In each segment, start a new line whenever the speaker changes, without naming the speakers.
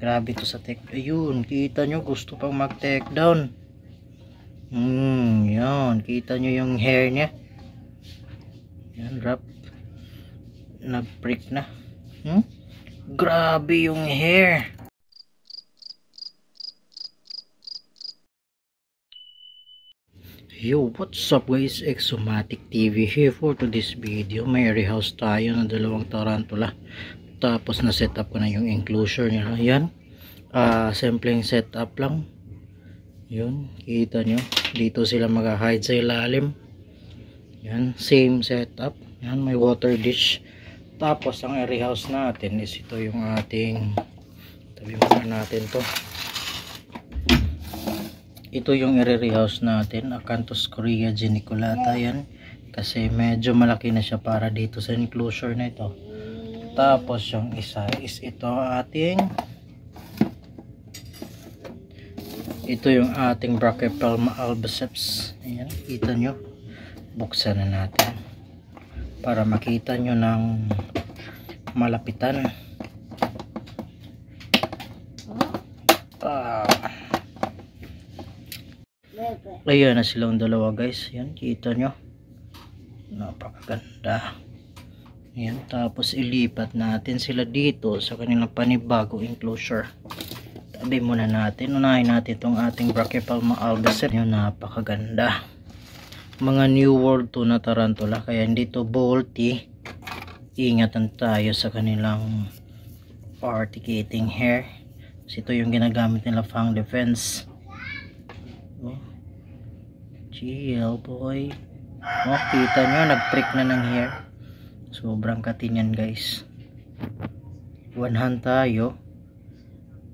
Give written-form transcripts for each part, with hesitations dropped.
Grabe to sa take. Ayun, kita nyo, gusto pang mag take down. Yan, kita nyo yung hair niya. Yan, wrap. Nag-break na. Grabe yung hair. Yo, what's up guys? Exomatic TV here for today's video. May rehouse tayo ng dalawang tarantula. Tapos na setup ko na yung enclosure nila. Yan. Simpleng setup lang. Yun, kita nyo. Dito sila mag-hide sa ilalim. Yan, same setup. Yan, may water dish. Tapos ang rehouse natin is ito yung ating, tabi muna natin to. Ito yung i-rehouse natin, Acanthus corea geniculata. Yan, kasi medyo malaki na siya para dito sa enclosure na ito. Tapos yung isa is ito yung ating Brachypelma albiceps. Ayan, kita nyo. Buksan na natin para makita nyo ng malapitan. Ayan na silang dalawa guys. Yan, kita nyo. Napakaganda. Ayan, tapos ilipat natin sila dito sa kanilang panibagong enclosure. Tabi muna natin. Unahin natin itong ating Brachypelma albiceps. Ayan, napakaganda. Mga New World to na tarantula. Kaya hindi to bolty. Ingatan tayo sa kanilang particating hair. Kasi ito yung ginagamit nila fang defense. Oh. Chill boy. Oh, kita nyo, nag-prick na ng hair. Sobrang katin yan guys. One hand tayo.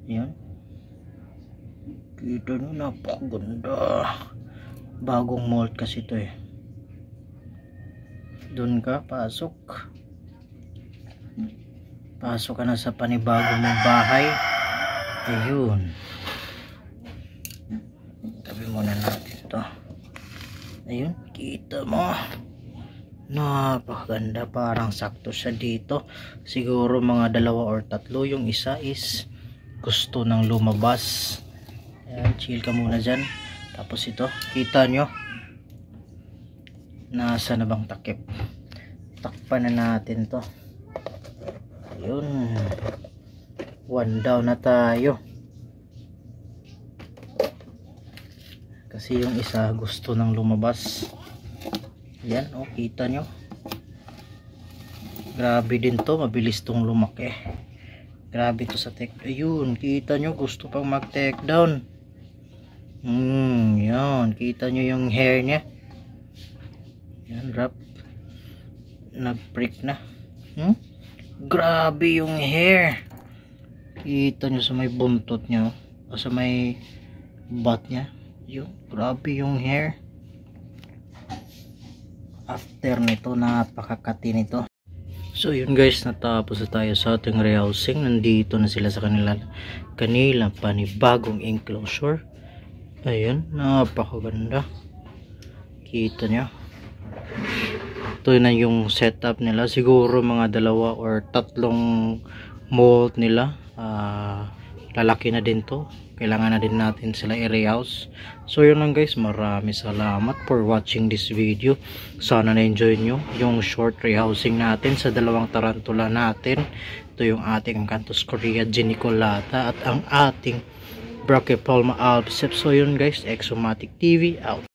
Yan. Kita nyo, napakaganda. Bagong mold kasi ito eh. Doon ka, pasok. Pasok ka na sa panibago mong bahay. Ayun. Tabi muna natin ito. Ayun, kita mo. Napakaganda, parang sakto siya dito. Siguro mga 2 or 3. Yung isa is gusto nang lumabas. Ayan, chill ka muna dyan. Tapos ito, kita nyo. Nasa na bang takip? Takpan na natin to. Ayun. 1 down na tayo. Kasi yung isa gusto nang lumabas. Yan, oh, kita nyo. Grabe din to, mabilis tong lumaki. Grabe to sa take. Ayun, kita nyo, gusto pang mag take down. Yan, kita nyo yung hair niya. Yan, wrap. Nag-break na. Grabe yung hair. Kita nyo sa may buntot niya, o sa may butt niya. Yun, grabe yung hair. After nito, napakakati nito. So yun guys, natapos na tayo sa ating rehousing. Nandito na sila sa kanilang panibagong enclosure. Ayun, napakaganda. Kita nyo. Ito na yung setup nila. Siguro mga 2 or 3 mold nila. Lalaki na din to. Kailangan na din natin sila i-rehouse. So yun lang guys, maraming salamat for watching this video. Sana na-enjoy nyo yung short rehousing natin sa 2 tarantula natin. Ito yung ating Acanthus corea geniculata at ang ating Brachypelma albiceps. So yun guys, Exomatic TV out.